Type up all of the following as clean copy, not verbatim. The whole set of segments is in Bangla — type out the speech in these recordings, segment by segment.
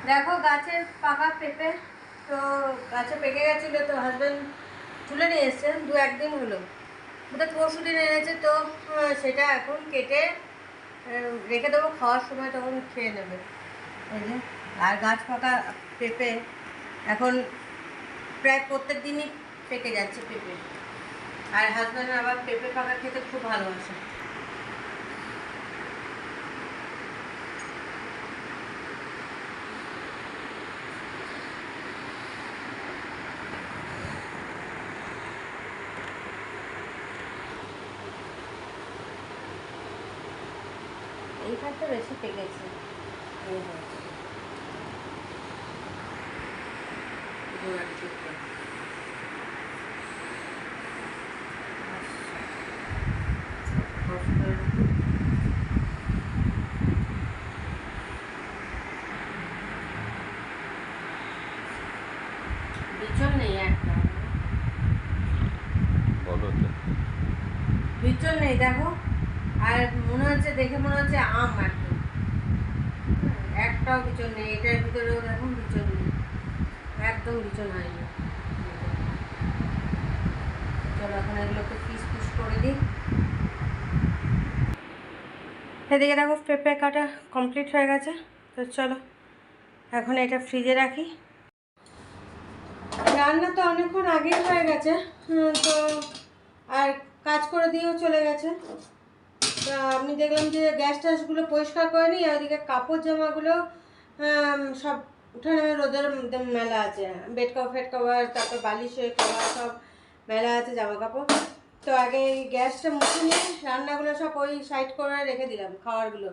দেখো গাছের পাকা পেঁপে, তো গাছে পেকে গেছিলো, তো হাজব্যান্ড তুলে নিয়ে এসছে, 2-1 দিন হলো, বোধহয় পরশু দিন এনেছে। তো সেটা এখন কেটে রেখে দেবো, খাওয়ার সময় তখন খেয়ে নেবে। এই যে, আর গাছ পাকা পেঁপে এখন প্রায় প্রত্যেক দিনই পেকে যাচ্ছে পেঁপে, আর হাজব্যান্ড আবার পেঁপে পাকা খেতে খুব ভালোবাসে। এইখানটা বেশি পেকেছে। বিচল নেই একটা, বিচল নেই দেখো, আর মনে হচ্ছে, দেখে মনে হচ্ছে আম একদম, একটাও বিচল নেই। এটার ভিতরেও দেখো বিচল নেই, একদম বিচল হয়নি। চলো এখন এগুলোকে পিস পিস করে দিই। এদিকে দেখো পেঁপে কাটা কমপ্লিট হয়ে গেছে, তো চলো এখন এটা ফ্রিজে রাখি। রান্না তো অনেকক্ষণ আগেই হয়ে গেছে, তো আর কাজ করে দিয়েও চলে গেছে। তো আমি দেখলাম যে গ্যাস ট্যাসগুলো পরিষ্কার করে নিই, আর ওদিকে কাপড় জামাগুলো সব উঠানে রোদের মেলা আছে, বেড কভার ফেড কভার, তারপর বালিশের কভার সব মেলা আছে, জামা কাপড়। তো আগে এই গ্যাসটা মুছে নিয়ে রান্নাগুলো সব ওই সাইড করে রেখে দিলাম, খাবারগুলো।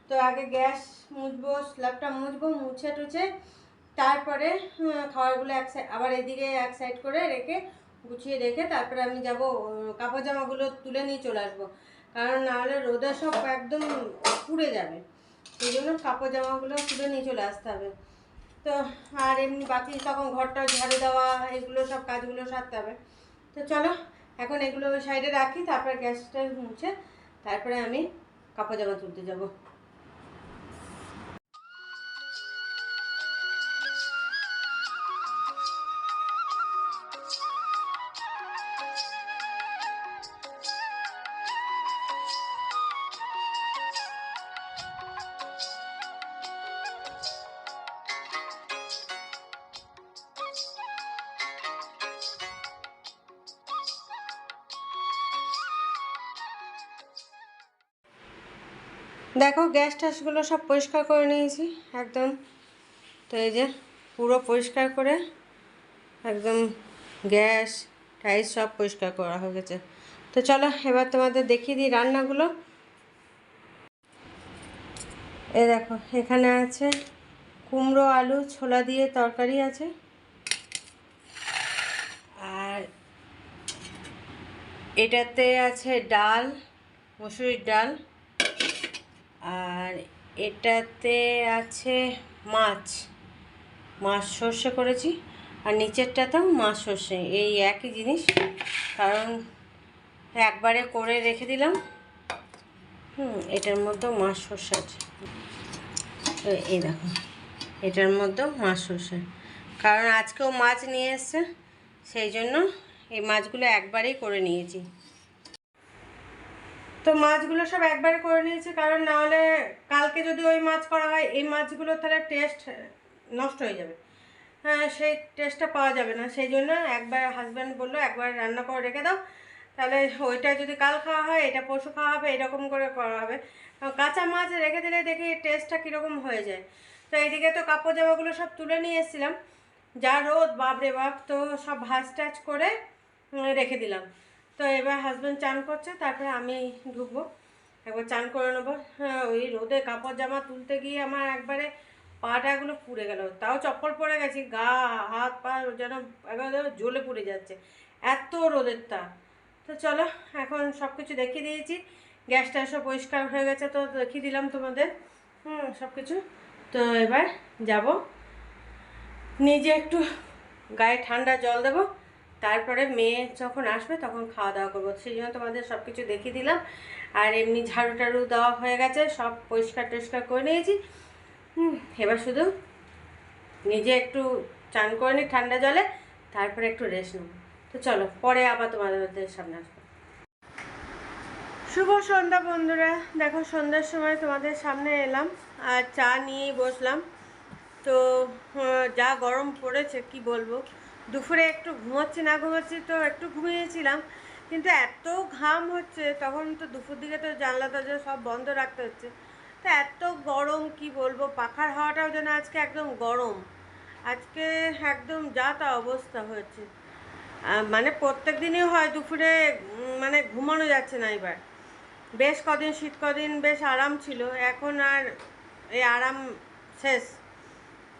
তো আগে গ্যাস মুছবো, স্ল্যাবটা মুছবো, মুছে টুছে তারপরে খাবারগুলো এক সাইড, আবার এদিকে এক সাইড করে রেখে গুছিয়ে রেখে তারপরে আমি যাব কাপড় জামাগুলো তুলে নিয়ে চলে আসবো, কারণ নাহলে রোদে সব একদম পুড়ে যাবে। সেই জন্য কাপড় জামাগুলো তুলে নিয়ে চলে আসতে হবে। তো আর এমনি বাকি তখন ঘরটা ঝাড়ু দেওয়া, এগুলো সব কাজগুলো সারতে হবে। তো চলো এখন এগুলো ওই সাইডে রাখি, তারপরে গ্যাসটা মুছে তারপরে আমি কাপড় জামা তুলতে যাবো। দেখো গ্যাস ট্যাসগুলো সব পরিষ্কার করে নিয়েছি একদম, তো এই যে পুরো পরিষ্কার করে একদম গ্যাস টাইস সব পরিষ্কার করা হয়ে গেছে। তো চলো এবার তোমাদের দেখিয়ে দিই রান্নাগুলো। এ দেখো এখানে আছে কুমড়ো আলু ছোলা দিয়ে তরকারি আছে, আর এটাতে আছে ডাল, মসুরির ডাল, আর এটাতে আছে মাছ, মাছ সর্ষে করেছি, আর নিচেরটাতেও মাছ সর্ষে, এই একই জিনিস, কারণ একবারে করে রেখে দিলাম। এটার মধ্যেও মাছ সর্ষে আছে, তো এই দেখো এটার মধ্যেও মাছ সর্ষে, কারণ আজকেও মাছ নিয়ে এসছে, সেই জন্য এই মাছগুলো একবারেই করে নিয়েছি। তো মাছগুলো সব একবারে করে নিয়েছি, কারণ নাহলে কালকে যদি ওই মাছ করা হয়, এই মাছগুলো তাহলে টেস্ট নষ্ট হয়ে যাবে, সেই টেস্টটা পাওয়া যাবে না। সেই জন্য একবার হাজব্যান্ড বললো একবার রান্না করে রেখে দাও, তাহলে ওইটা যদি কাল খাওয়া হয় এটা পরশু খাওয়া হবে, এরকম করে করা হবে। কাঁচা মাছ রেখে দিলে দেখি টেস্টটা কীরকম হয়ে যায়। তো এইদিকে তো কাপড় জামাগুলো সব তুলে নিয়ে এসেছিলাম, যা রোদ বাপরে বাপ, তো সব ভাঁজ টাজ করে রেখে দিলাম। তো এবার হাজব্যান্ড চান করছে, তারপরে আমি ঢুকবো, একবার চান করে নেবো। ওই রোদে কাপড় জামা তুলতে গিয়ে আমার একবারে পাটাগুলো পুড়ে গেল, তাও চপ্পল পরে গেছি, গা হাত পা যেন একবারে জ্বলে পুড়ে যাচ্ছে, এত রোদের তাপ। তো চলো এখন সব কিছু দেখিয়ে দিয়েছি, গ্যাস ট্যাসও পরিষ্কার হয়ে গেছে, তো দেখিয়ে দিলাম তোমাদের সব কিছু। তো এবার যাব, নিজে একটু গায়ে ঠান্ডা জল দেবো, তারপরে মেয়ে যখন আসবে তখন খাওয়া দাওয়া করবো। সেই জন্য তোমাদের সব কিছু দেখিয়ে দিলাম। আর এমনি ঝাড়ু টাড়ু দেওয়া হয়ে গেছে, সব পরিষ্কার টরিষ্কার করে নিয়েছি। এবার শুধু নিজে একটু চান করে নিই ঠান্ডা জলে, তারপরে একটু রেস্ট নেব। তো চলো পরে আবার তোমাদের সামনে আসবো। শুভ সন্ধ্যা বন্ধুরা, দেখো সন্ধ্যার সময় তোমাদের সামনে এলাম আর চা নিয়েই বসলাম। তো যা গরম পড়েছে কি বলবো, দুপুরে একটু ঘুমাচ্ছি তো একটু ঘুমিয়েছিলাম, কিন্তু এত ঘাম হচ্ছে, তখন তো দুপুর দিকে তো জানলা দরজা সব বন্ধ রাখতে হচ্ছে। তো এত গরম কি বলবো, পাখার হাওয়াটাও যেন আজকে একদম গরম, আজকে একদম যা তা অবস্থা হয়েছে। মানে প্রত্যেক দিনই হয় দুপুরে, মানে ঘুমানো যাচ্ছে না। এবার বেশ কদিন শীত কদিন বেশ আরাম ছিল, এখন আর এই আরাম শেষ।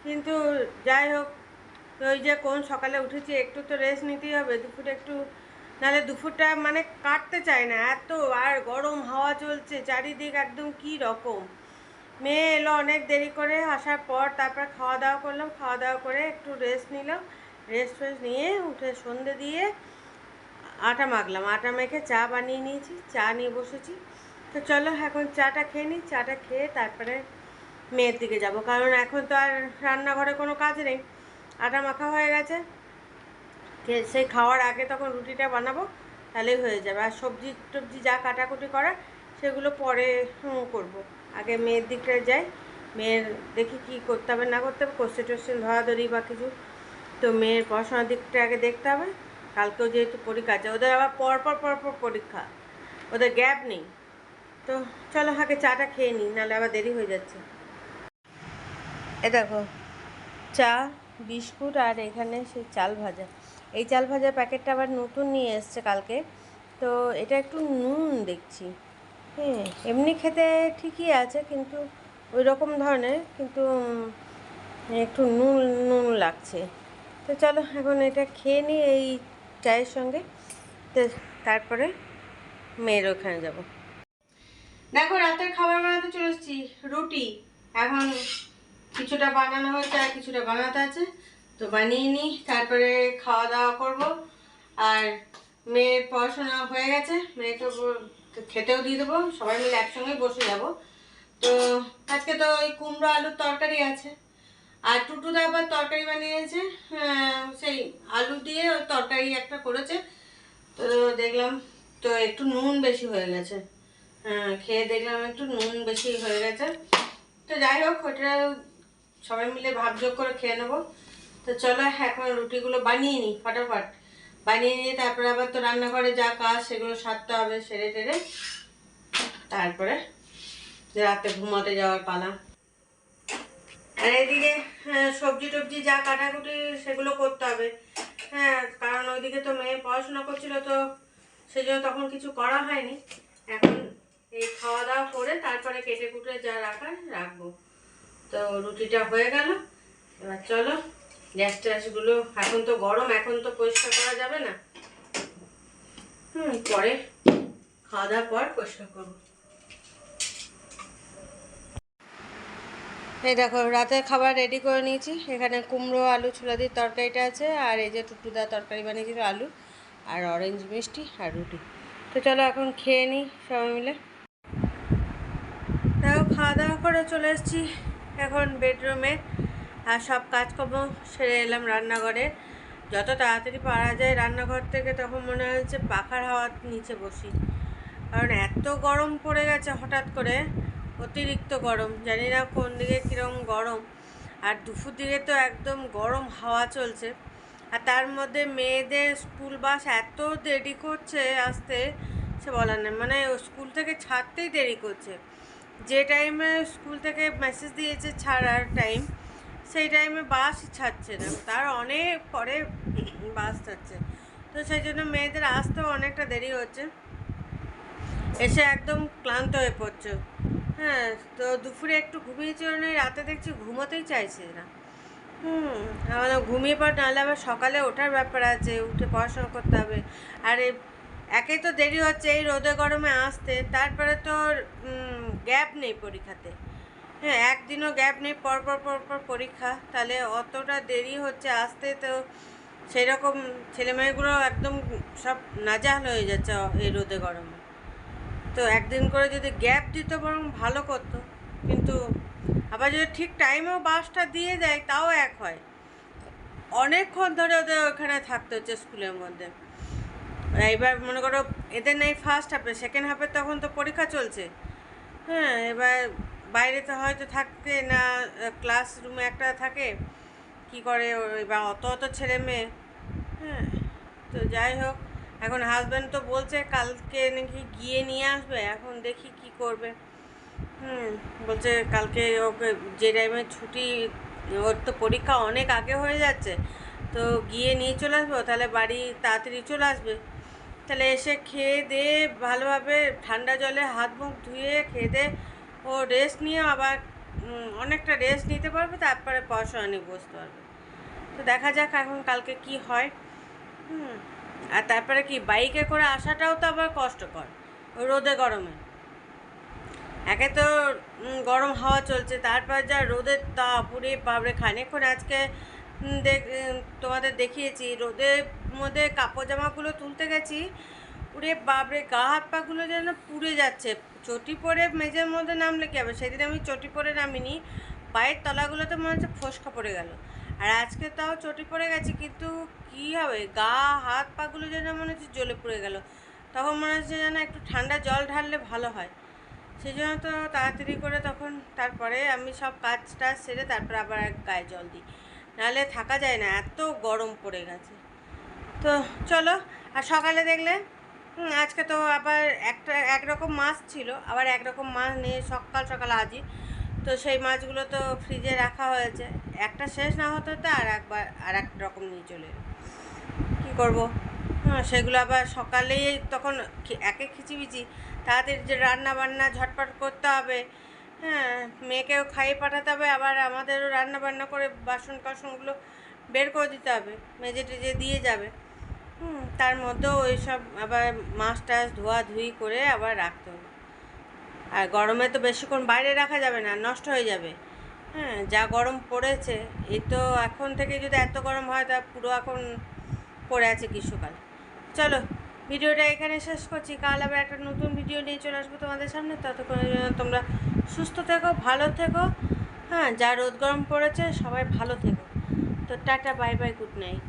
কিন্তু যাই হোক, ওই যে কোন সকালে উঠেছি, একটু তো রেস্ট নিতেই হবে দুপুরে একটু, নাহলে দুপুরটা মানে কাটতে চায় না এত, আর গরম হাওয়া চলছে চারিদিক একদম কি রকম। মেয়ে এলো অনেক দেরি করে, আসার পর তারপর খাওয়া দাওয়া করলাম, খাওয়া দাওয়া করে একটু রেস্ট নিলাম, রেস্ট ফেস্ট নিয়ে উঠে সন্ধে দিয়ে আটা মাখলাম, আটা মেখে চা বানিয়ে নিয়েছি, চা নিয়ে বসেছি। তো চলো এখন চাটা খেয়ে নিই, চাটা খেয়ে তারপরে মেয়ের দিকে যাব, কারণ এখন তো আর রান্নাঘরে কোনো কাজ নেই, আটা মাখা হয়ে গেছে। সেই খাওয়ার আগে তখন রুটিটা বানাবো, তাহলেই হয়ে যাবে। আর সবজি টবজি যা কাটাকুটি করা সেগুলো পরে করব। আগে মেয়ের দিকটা যাই, মেয়ের দেখি কি করতে হবে না করতে হবে, কোশ্চেন টোশ্চেন ধরাধরি বা কিছু। তো মেয়ের পড়াশোনার দিকটা আগে দেখতে হবে, কালকেও যেহেতু পরীক্ষা আছে, ওদের আবার পরপর পরীক্ষা, ওদের গ্যাপ নেই। তো চলো আগে চাটা খেয়ে নিই, নাহলে আবার দেরি হয়ে যাচ্ছে। এ দেখো চা, বিস্কুট, আর এখানে সেই চাল ভাজা। এই চাল ভাজার প্যাকেটটা আবার নতুন নিয়ে এসছে কালকে, তো এটা একটু নুন দেখছি। হ্যাঁ, এমনি খেতে ঠিকই আছে, কিন্তু ওই রকম ধরনের, কিন্তু একটু নুন নুন লাগছে। তো চলো এখন এটা খেয়ে নিই এই চায়ের সঙ্গে, তো তারপরে মেয়ের ওখানে যাব। দেখো রাতের খাবার বানাতে চলে এসেছি, রুটি। এখন কিছুটা বানানো হয়েছে আর কিছুটা বানাতে আছে, তো বানিয়ে নিই, তারপরে খাওয়া দাওয়া করব। আর মেয়ের পড়াশোনা হয়ে গেছে, মেয়েকে খেতেও দিয়ে দেবো, সবাই মিলে একসঙ্গে বসে যাব। তো আজকে তো ওই কুমড়ো আলুর তরকারি আছে, আর টুটুদা আবার তরকারি বানিয়েছে, সেই আলু দিয়ে ওই তরকারি একটা করেছে। তো দেখলাম তো একটু নুন বেশি হয়ে গেছে, খেয়ে দেখলাম একটু নুন বেশি হয়ে গেছে। তো যাই হোক, ওটা সবাই মিলে ভাবযোগ করে খেয়ে নেবো। তো চলো এখন রুটিগুলো বানিয়ে নিই, ফটাফট বানিয়ে নিয়ে তারপরে আবার তো রান্নাঘরে যা কাজ সেগুলো সারতে হবে, সেরে টেরে তারপরে রাতে ঘুমাতে যাওয়ার পালা। আর এদিকে সবজি টবজি যা কাটাকুটি সেগুলো করতে হবে, কারণ ওইদিকে তো মেয়ে পড়াশোনা করছিল, তো সেই জন্য তখন কিছু করা হয়নি। এখন এই খাওয়া দাওয়া করে তারপরে কেটে কুটে যা রাখার রাখবো। তো রুটিটা হয়ে গেল, এবার চলো গ্যাস ট্যাসগুলো, এখন তো গরম, এখন তো পরিষ্কার করা যাবে না, পরে খাওয়া দাওয়ার পর পরিষ্কার করবো। এই দেখো রাতের খাবার রেডি করে নিয়েছি, এখানে কুমড়ো আলু ছোলা দিয়ে তরকারিটা আছে, আর এই যে টুটুদা তরকারি বানিয়েছিল আলু আর অরেঞ্জ মিষ্টি আর রুটি। তো চলো এখন খেয়ে নিই সবাই মিলে। তাও খাওয়া দাওয়া করে চলে এসেছি এখন বেডরুমে, আর সব কাজকর্ম সেরে এলাম রান্নাঘরে। যত তাড়াতাড়ি পারা যায় রান্নাঘর থেকে, তখন মনে হচ্ছে পাখার হাওয়ার নিচে বসি, কারণ এত গরম পড়ে গেছে হঠাৎ করে, অতিরিক্ত গরম, জানি না কোন দিকে কীরকম গরম। আর দুপুর দিকে তো একদম গরম হাওয়া চলছে, আর তার মধ্যে মেয়েদের স্কুল বাস এত দেরি করছে আসতে, সে বলার নেই। মানে স্কুল থেকে ছাড়তেই দেরি করছে, যে টাইমে স্কুল থেকে মেসেজ দিয়েছে ছাড়ার টাইম, সেই টাইমে বাসই ছাড়ছে না, তার অনেক পরে বাস ছাড়ছে। তো সেই জন্য মেয়েদের আসতেও অনেকটা দেরি হচ্ছে, এসে একদম ক্লান্ত হয়ে পড়ছে। তো দুপুরে একটু ঘুমিয়েছিল না, রাতে দেখছি ঘুমোতেই চাইছে না। আমার ঘুমিয়ে পড়, নাহলে আবার সকালে ওঠার ব্যাপার আছে, উঠে পড়াশোনা করতে হবে। আর একেই তো দেরি হচ্ছে এই রোদে গরমে আসতে, তারপরে তো গ্যাপ নেই পরীক্ষাতে। হ্যাঁ, একদিনও গ্যাপ নেই, পরপর পরপর পরীক্ষা, তাহলে অতটা দেরি হচ্ছে আসতে। তো সেই রকম ছেলেমেয়েগুলো একদম সব নাজাল হয়ে যাচ্ছে এই রোদে গরমে। তো একদিন করে যদি গ্যাপ দিত বরং ভালো করতো, কিন্তু আবার যদি ঠিক টাইমেও বাসটা দিয়ে দেয় তাও এক হয়। অনেকক্ষণ ধরে ওদের ওখানে থাকতে হচ্ছে স্কুলের মধ্যে। এবার মনে করো এদের নেই ফার্স্ট হাফে, সেকেন্ড হাফে তখন তো পরীক্ষা চলছে। হ্যাঁ, এবার বাইরে তো হয়তো থাকতে না, ক্লাসরুমে একটা থাকে, কি করে এবার অত অত ছেলে মেয়ে। হ্যাঁ, তো যাই হোক, এখন হাজব্যান্ড তো বলছে কালকে নাকি গিয়ে নিয়ে আসবে, এখন দেখি কি করবে। বলছে কালকে ওকে যে টাইমে ছুটি, ওর তো পরীক্ষা অনেক আগে হয়ে যাচ্ছে, তো গিয়ে নিয়ে চলে আসবো, তাহলে বাড়ি তাড়াতাড়ি চলে আসবে। তাহলে এসে খেয়ে দিয়ে ভালোভাবে ঠান্ডা জলে হাত মুখ ধুয়ে খেয়ে দিয়ে ও রেস্ট নিয়ে আবার অনেকটা রেস্ট নিতে পারবে, তারপরে পড়াশোনা নিয়ে বসতে পারবে। তো দেখা যাক এখন কালকে কি হয়। আর তারপরে কি বাইকে করে আসাটাও তো আবার কষ্টকর রোদে গরমে। একে তো গরম হাওয়া চলছে, তারপর যা রোদের তাপ, পুরে বাবরে খানিকক্ষণ আজকে তোমাদের দেখিয়েছি রোদের মধ্যে কাপড় জামাগুলো তুলতে গেছি, পুরে বাবরে গা হাত পাগুলো যেন পুড়ে যাচ্ছে। চটি পরে মেঝের মধ্যে নামলে কী হবে, সেদিন আমি চটি পরে নামিনি, পায়ের তলাগুলোতে মনে হচ্ছে ফোসকা পড়ে গেল। আর আজকে তাও চটি পরে গেছি, কিন্তু কী হবে, গা হাত পাগুলো যেন মনে হচ্ছে জ্বলে পুড়ে গেল। তখন মনে হচ্ছে যেন একটু ঠান্ডা জল ঢাললে ভালো হয়। সেই জন্য তো তাড়াতাড়ি করে তখন তারপরে আমি সব কাজ টাজ সেরে তারপর আবার গায়ে জল দিই, নাহলে থাকা যায় না, এত গরম পড়ে গেছে। তো চলো, আর সকালে দেখলে আজকে তো আবার একরকম মাছ ছিল, আবার একরকম মাছ নিয়ে সকাল সকাল আজই, তো সেই মাছগুলো তো ফ্রিজে রাখা হয়েছে, একটা শেষ না হতে হতে আর এক রকম নিয়ে চলে এলো। কী করবো? সেগুলো আবার সকালেই তখন একে খিচিবিচি তাড়াতাড়ি যে রান্না বান্না ঝটপট করতে হবে। হ্যাঁ, মেয়েকেও খাইয়ে পাঠাতে হবে, আবার আমাদেরও রান্না বান্না করে বাসন কাসনগুলো বের করে দিতে হবে, মেজে টেজে দিয়ে যাবে। তার মধ্যেও ওই সব আবার মাছ টাছ ধোয়াধুয়ি করে আবার রাখতে হবে। আর গরমে তো বেশিক্ষণ বাইরে রাখা যাবে না, নষ্ট হয়ে যাবে। হ্যাঁ, যা গরম পড়েছে, এই তো এখন থেকে যদি এত গরম হয় তা পুরো এখন পড়ে আছে গ্রীষ্মকাল। চলো, ভিডিওটা এখানে শেষ করছি, কাল আবার একটা নতুন ভিডিও নিয়ে চলে আসবো তোমাদের সামনে। ততক্ষণের জন্য তোমরা সুস্থ থেকো, ভালো থেকো। হ্যাঁ, যা রোদ গরম পড়েছে সবাই ভালো থেকো। তো tata, bye bye, good night.